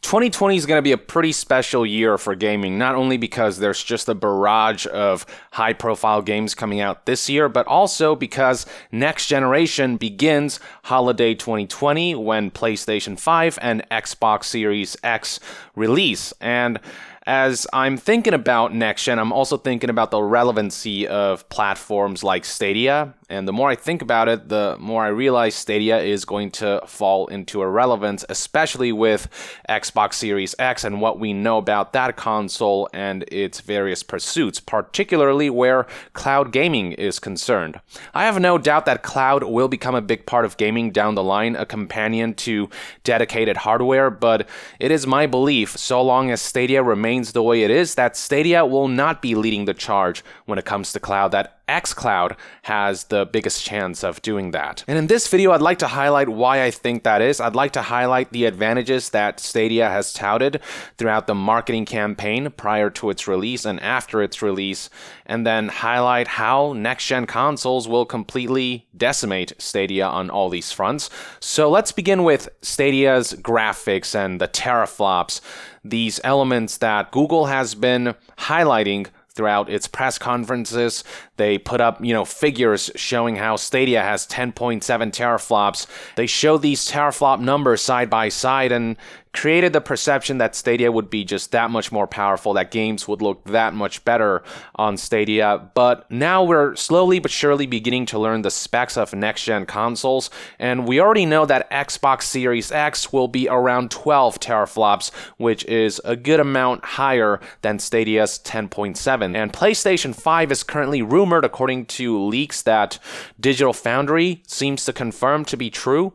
2020 is going to be a pretty special year for gaming, not only because there's just a barrage of high-profile games coming out this year, but also because next generation begins holiday 2020 when PlayStation 5 and Xbox Series X release. And as I'm thinking about next gen, I'm also thinking about the relevancy of platforms like Stadia. And the more I think about it, the more I realize Stadia is going to fall into irrelevance, especially with Xbox Series X and what we know about that console and its various pursuits, particularly where cloud gaming is concerned. I have no doubt that cloud will become a big part of gaming down the line, a companion to dedicated hardware, but it is my belief, so long as Stadia remains the way it is, that Stadia will not be leading the charge when it comes to cloud, that xCloud has the biggest chance of doing that. And in this video, I'd like to highlight why I think that is. I'd like to highlight the advantages that Stadia has touted throughout the marketing campaign prior to its release and after its release, and then highlight how next-gen consoles will completely decimate Stadia on all these fronts. So let's begin with Stadia's graphics and the teraflops, these elements that Google has been highlighting throughout its press conferences. They put up, figures showing how Stadia has 10.7 teraflops. They show these teraflop numbers side by side and created the perception that Stadia would be just that much more powerful, that games would look that much better on Stadia. But now we're slowly but surely beginning to learn the specs of next-gen consoles, and we already know that Xbox Series X will be around 12 teraflops, which is a good amount higher than Stadia's 10.7. And PlayStation 5 is currently rumored, according to leaks that Digital Foundry seems to confirm to be true.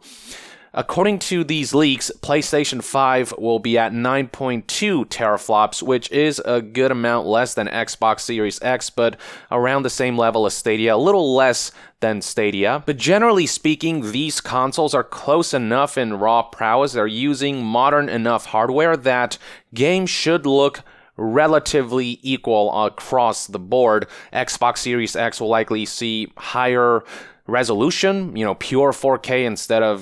According to these leaks, PlayStation 5 will be at 9.2 teraflops, which is a good amount less than Xbox Series X, but around the same level as Stadia, a little less than Stadia. But generally speaking, these consoles are close enough in raw prowess. They're using modern enough hardware that games should look relatively equal across the board. Xbox Series X will likely see higher resolution, pure 4K instead of,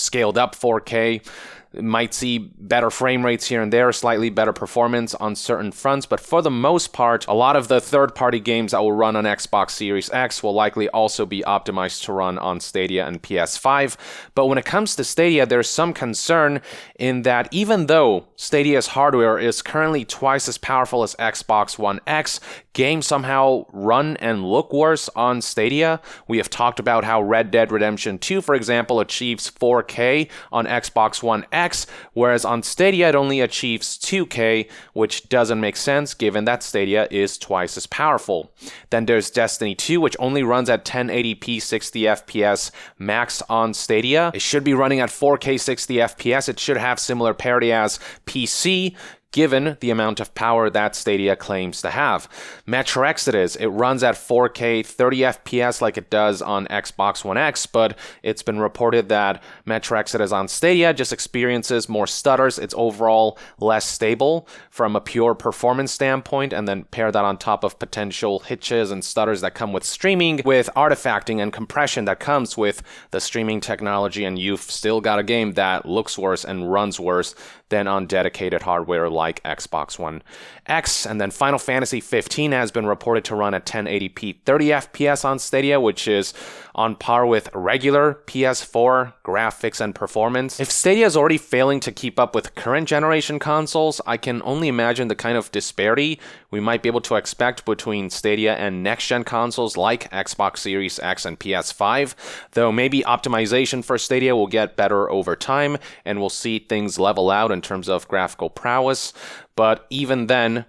scaled up 4K. Might see better frame rates here and there, slightly better performance on certain fronts, but for the most part, a lot of the third-party games that will run on Xbox Series X will likely also be optimized to run on Stadia and PS5. But when it comes to Stadia, there's some concern in that even though Stadia's hardware is currently twice as powerful as Xbox One X, games somehow run and look worse on Stadia. We have talked about how Red Dead Redemption 2, for example, achieves 4K on Xbox One X, whereas on Stadia it only achieves 2K, which doesn't make sense given that Stadia is twice as powerful. Then there's Destiny 2, which only runs at 1080p 60 FPS max on Stadia. It should be running at 4K 60 FPS. It should have similar parity as PC, given the amount of power that Stadia claims to have. Metro Exodus, it runs at 4K 30 FPS like it does on Xbox One X, but it's been reported that Metro Exodus on Stadia just experiences more stutters. It's overall less stable from a pure performance standpoint, and then pair that on top of potential hitches and stutters that come with streaming, with artifacting and compression that comes with the streaming technology, and you've still got a game that looks worse and runs worse than on dedicated hardware like Xbox One X. And then Final Fantasy 15 has been reported to run at 1080p 30 FPS on Stadia, which is on par with regular PS4 graphics and performance. If Stadia is already failing to keep up with current generation consoles, I can only imagine the kind of disparity we might be able to expect between Stadia and next-gen consoles like Xbox Series X and PS5, though maybe optimization for Stadia will get better over time and we'll see things level out in terms of graphical prowess. But even then,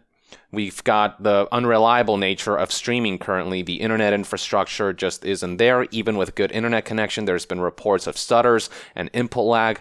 we've got the unreliable nature of streaming currently. The internet infrastructure just isn't there. Even with good internet connection, there's been reports of stutters and input lag.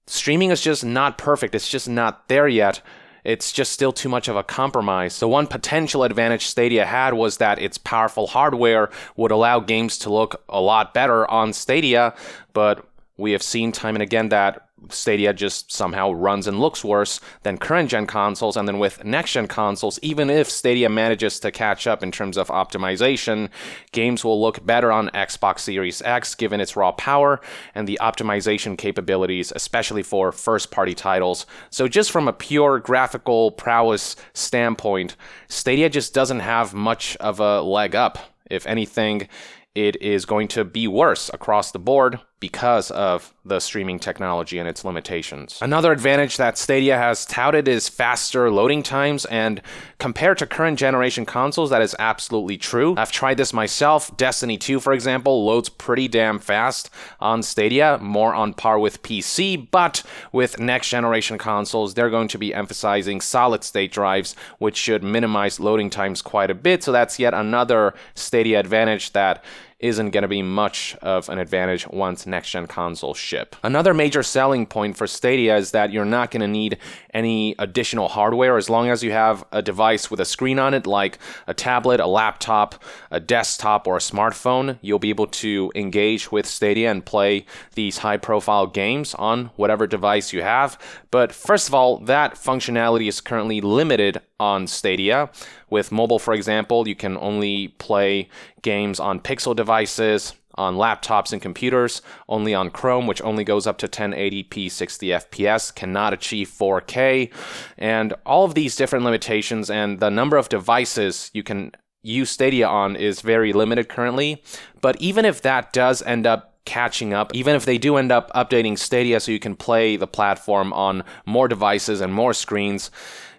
Streaming is just not perfect. It's just not there yet. It's just still too much of a compromise. The one potential advantage Stadia had was that its powerful hardware would allow games to look a lot better on Stadia, but we have seen time and again that Stadia just somehow runs and looks worse than current-gen consoles, and then with next-gen consoles, even if Stadia manages to catch up in terms of optimization, games will look better on Xbox Series X given its raw power and the optimization capabilities, especially for first-party titles. So just from a pure graphical prowess standpoint, Stadia just doesn't have much of a leg up. If anything, it is going to be worse across the board because of the streaming technology and its limitations. Another advantage that Stadia has touted is faster loading times, and compared to current generation consoles, that is absolutely true. I've tried this myself. Destiny 2, for example, loads pretty damn fast on Stadia, more on par with PC, but with next generation consoles, they're going to be emphasizing solid-state drives, which should minimize loading times quite a bit, so that's yet another Stadia advantage that isn't going to be much of an advantage once next-gen consoles ship. Another major selling point for Stadia is that you're not going to need any additional hardware as long as you have a device with a screen on it, like a tablet, a laptop, a desktop, or a smartphone. You'll be able to engage with Stadia and play these high-profile games on whatever device you have. But first of all, that functionality is currently limited on Stadia. With mobile, for example, you can only play games on Pixel devices, on laptops and computers, only on Chrome, which only goes up to 1080p 60 FPS, cannot achieve 4K, and all of these different limitations and the number of devices you can use Stadia on is very limited currently. But even if that does end up catching up, even if they do end up updating Stadia so you can play the platform on more devices and more screens,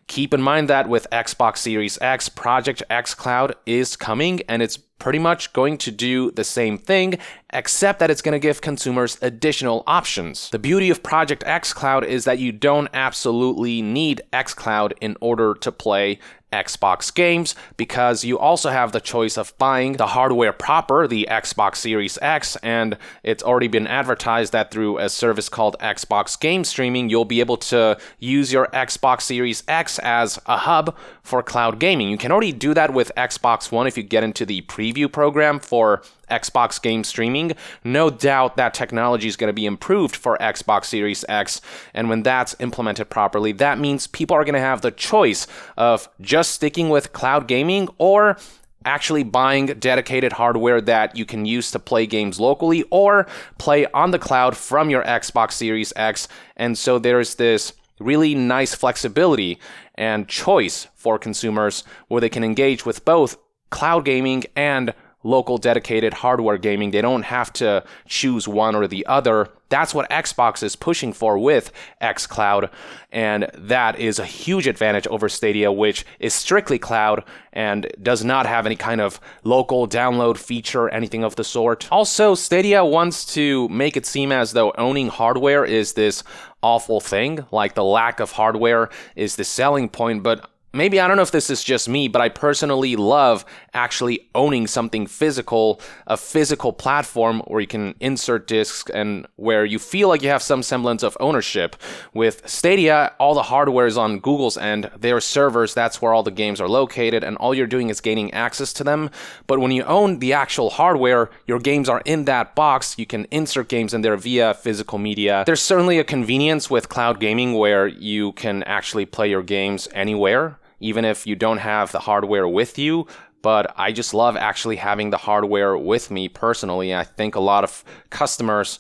keep in mind that with Xbox Series X, Project xCloud is coming, and it's pretty much going to do the same thing, except that it's going to give consumers additional options. The beauty of Project xCloud is that you don't absolutely need xCloud in order to play Xbox games, because you also have the choice of buying the hardware proper, the Xbox Series X, and it's already been advertised that through a service called Xbox Game Streaming, you'll be able to use your Xbox Series X as a hub for cloud gaming. You can already do that with Xbox One if you get into the preview program for Xbox Game Streaming. No doubt that technology is going to be improved for Xbox Series X, and when that's implemented properly, that means people are going to have the choice of just sticking with cloud gaming or actually buying dedicated hardware that you can use to play games locally or play on the cloud from your Xbox Series X. And so there's this really nice flexibility and choice for consumers where they can engage with both cloud gaming and local dedicated hardware gaming. They don't have to choose one or the other. That's what Xbox is pushing for with xCloud, and that is a huge advantage over Stadia, which is strictly cloud and does not have any kind of local download feature, anything of the sort. Also, Stadia wants to make it seem as though owning hardware is this awful thing, like the lack of hardware is the selling point, but maybe, I don't know if this is just me, but I personally love actually owning something physical, a physical platform where you can insert discs and where you feel like you have some semblance of ownership. With Stadia, all the hardware is on Google's end. Their servers, that's where all the games are located, and all you're doing is gaining access to them. But when you own the actual hardware, your games are in that box. You can insert games in there via physical media. There's certainly a convenience with cloud gaming where you can actually play your games anywhere, even if you don't have the hardware with you. But I just love actually having the hardware with me personally. I think a lot of customers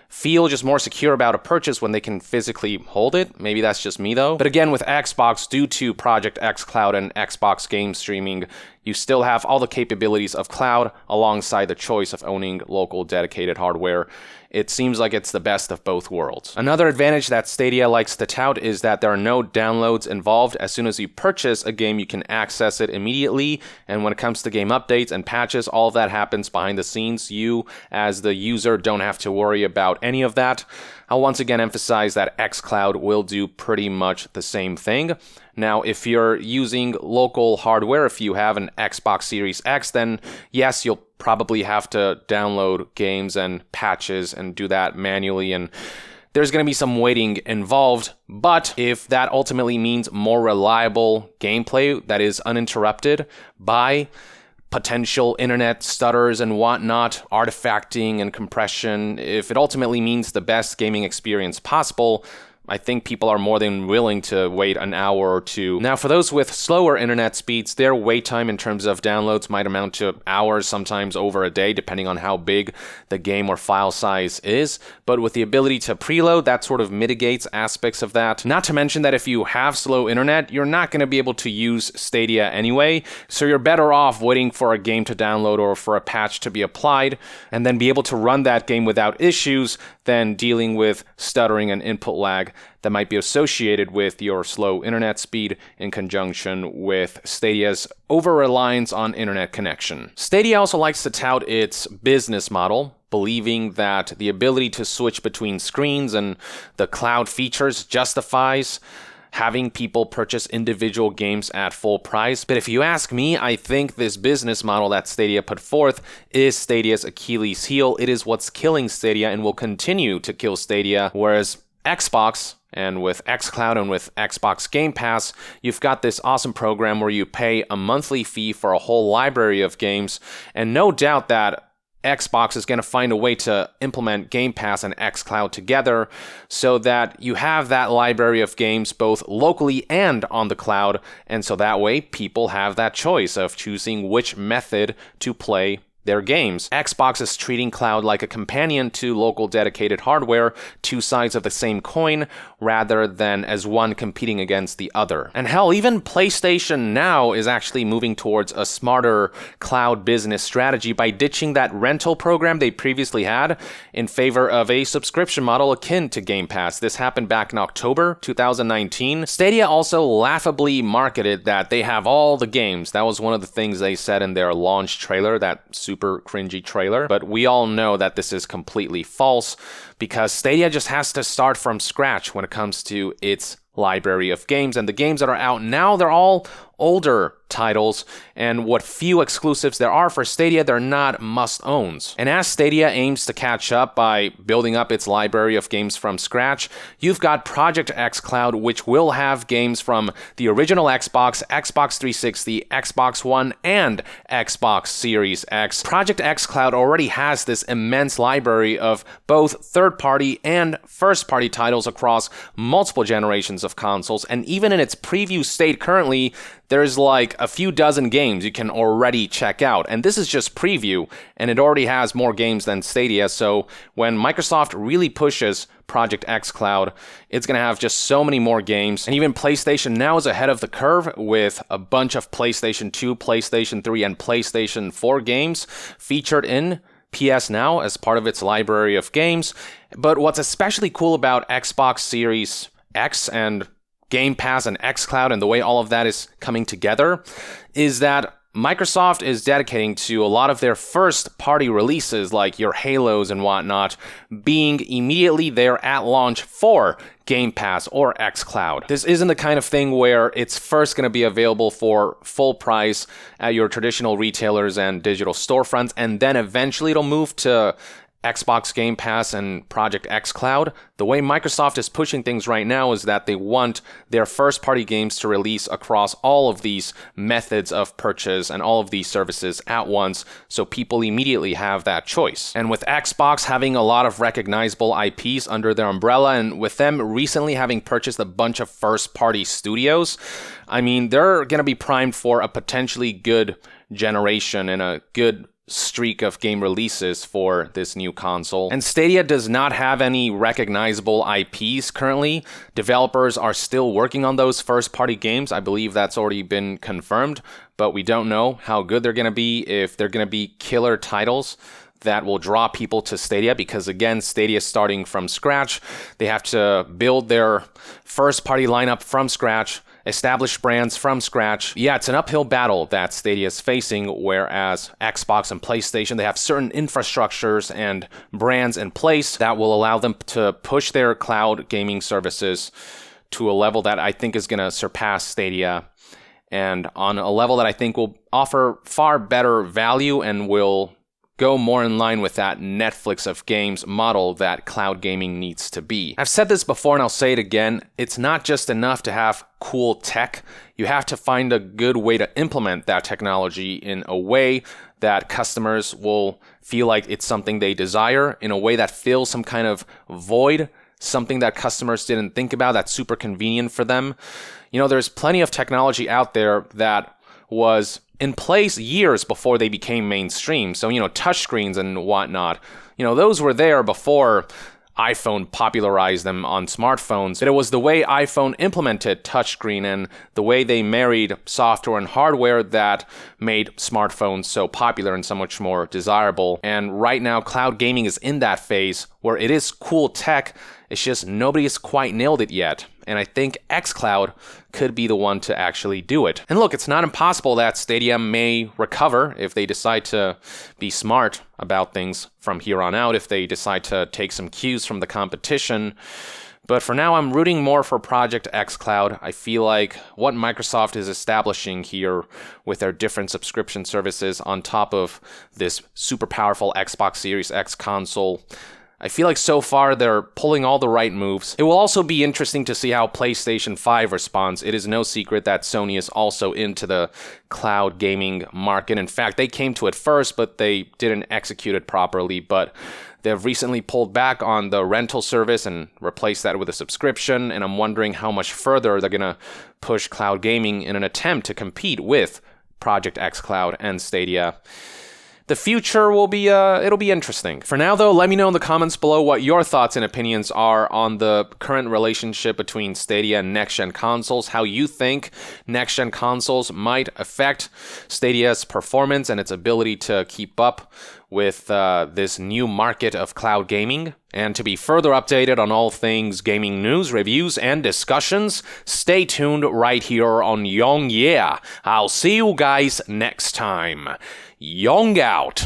feel just more secure about a purchase when they can physically hold it. Maybe that's just me though. But again, with Xbox, due to Project xCloud and Xbox Game Streaming, you still have all the capabilities of cloud alongside the choice of owning local dedicated hardware. It seems like it's the best of both worlds. Another advantage that Stadia likes to tout is that there are no downloads involved. As soon as you purchase a game, you can access it immediately. And when it comes to game updates and patches, all of that happens behind the scenes. You, as the user, don't have to worry about any of that. I'll once again emphasize that xCloud will do pretty much the same thing. Now, if you're using local hardware, if you have an Xbox Series X, then yes, you'll probably have to download games and patches and do that manually, and there's going to be some waiting involved. But if that ultimately means more reliable gameplay that is uninterrupted by potential internet stutters and whatnot, artifacting and compression, if it ultimately means the best gaming experience possible, I think people are more than willing to wait an hour or two. Now, for those with slower internet speeds, their wait time in terms of downloads might amount to hours, sometimes over a day, depending on how big the game or file size is. But with the ability to preload, that sort of mitigates aspects of that. Not to mention that if you have slow internet, you're not going to be able to use Stadia anyway, so you're better off waiting for a game to download or for a patch to be applied, and then be able to run that game without issues than dealing with stuttering and input lag that might be associated with your slow internet speed in conjunction with Stadia's over-reliance on internet connection. Stadia also likes to tout its business model, believing that the ability to switch between screens and the cloud features justifies having people purchase individual games at full price. But if you ask me, I think this business model that Stadia put forth is Stadia's Achilles heel. It is what's killing Stadia and will continue to kill Stadia, whereas Xbox, and with xCloud and with Xbox Game Pass, you've got this awesome program where you pay a monthly fee for a whole library of games, and no doubt that Xbox is going to find a way to implement Game Pass and xCloud together so that you have that library of games both locally and on the cloud, and so that way people have that choice of choosing which method to play their games. Xbox is treating cloud like a companion to local dedicated hardware, two sides of the same coin, rather than as one competing against the other. And hell, even PlayStation Now is actually moving towards a smarter cloud business strategy by ditching that rental program they previously had in favor of a subscription model akin to Game Pass. This happened back in October 2019. Stadia also laughably marketed that they have all the games. That was one of the things they said in their launch trailer, that super cringy trailer, but we all know that this is completely false because Stadia just has to start from scratch when it comes to its library of games, and the games that are out now, they're all older titles, and what few exclusives there are for Stadia, they're not must-owns. And as Stadia aims to catch up by building up its library of games from scratch, you've got Project xCloud, which will have games from the original Xbox, Xbox 360, Xbox One, and Xbox Series X. Project xCloud already has this immense library of both third-party and first-party titles across multiple generations of consoles, and even in its preview state currently, there's like a few dozen games you can already check out. And this is just preview, and it already has more games than Stadia. So when Microsoft really pushes Project xCloud, it's going to have just so many more games. And even PlayStation Now is ahead of the curve with a bunch of PlayStation 2, PlayStation 3, and PlayStation 4 games featured in PS Now as part of its library of games. But what's especially cool about Xbox Series X and Game Pass and xCloud and the way all of that is coming together is that Microsoft is dedicating to a lot of their first-party releases, like your Halos and whatnot, being immediately there at launch for Game Pass or xCloud. This isn't the kind of thing where it's first going to be available for full price at your traditional retailers and digital storefronts, and then eventually it'll move to Xbox Game Pass and Project xCloud. The way Microsoft is pushing things right now is that they want their first-party games to release across all of these methods of purchase and all of these services at once, so people immediately have that choice. And with Xbox having a lot of recognizable IPs under their umbrella, and with them recently having purchased a bunch of first-party studios, I mean, they're going to be primed for a potentially good generation and a good streak of game releases for this new console. And Stadia does not have any recognizable IPs currently. Developers are still working on those first-party games. I believe that's already been confirmed, but we don't know how good they're going to be, if they're going to be killer titles that will draw people to Stadia, because again, Stadia is starting from scratch. They have to build their first-party lineup from scratch, establish brands from scratch. Yeah, it's an uphill battle that Stadia is facing, whereas Xbox and PlayStation, they have certain infrastructures and brands in place that will allow them to push their cloud gaming services to a level that I think is going to surpass Stadia, and on a level that I think will offer far better value and will go more in line with that Netflix of games model that cloud gaming needs to be. I've said this before and I'll say it again, it's not just enough to have cool tech, you have to find a good way to implement that technology in a way that customers will feel like it's something they desire, in a way that fills some kind of void, something that customers didn't think about that's super convenient for them. You know, there's plenty of technology out there that was in place years before they became mainstream. So, touchscreens and whatnot, those were there before iPhone popularized them on smartphones. But it was the way iPhone implemented touchscreen and the way they married software and hardware that made smartphones so popular and so much more desirable. And right now, cloud gaming is in that phase where it is cool tech. It's just nobody has quite nailed it yet. And I think xCloud could be the one to actually do it. And look, it's not impossible that Stadia may recover if they decide to be smart about things from here on out, if they decide to take some cues from the competition. But for now, I'm rooting more for Project xCloud. I feel like what Microsoft is establishing here with their different subscription services on top of this super powerful Xbox Series X console, I feel like so far they're pulling all the right moves. It will also be interesting to see how PlayStation 5 responds. It is no secret that Sony is also into the cloud gaming market. In fact, they came to it first, but they didn't execute it properly. But they've recently pulled back on the rental service and replaced that with a subscription. And I'm wondering how much further they're going to push cloud gaming in an attempt to compete with Project xCloud and Stadia. The future will be, it'll be interesting. For now, though, let me know in the comments below what your thoughts and opinions are on the current relationship between Stadia and next-gen consoles, how you think next-gen consoles might affect Stadia's performance and its ability to keep up with this new market of cloud gaming. And to be further updated on all things gaming news, reviews, and discussions, stay tuned right here on Yong Yeah. I'll see you guys next time. Yong out.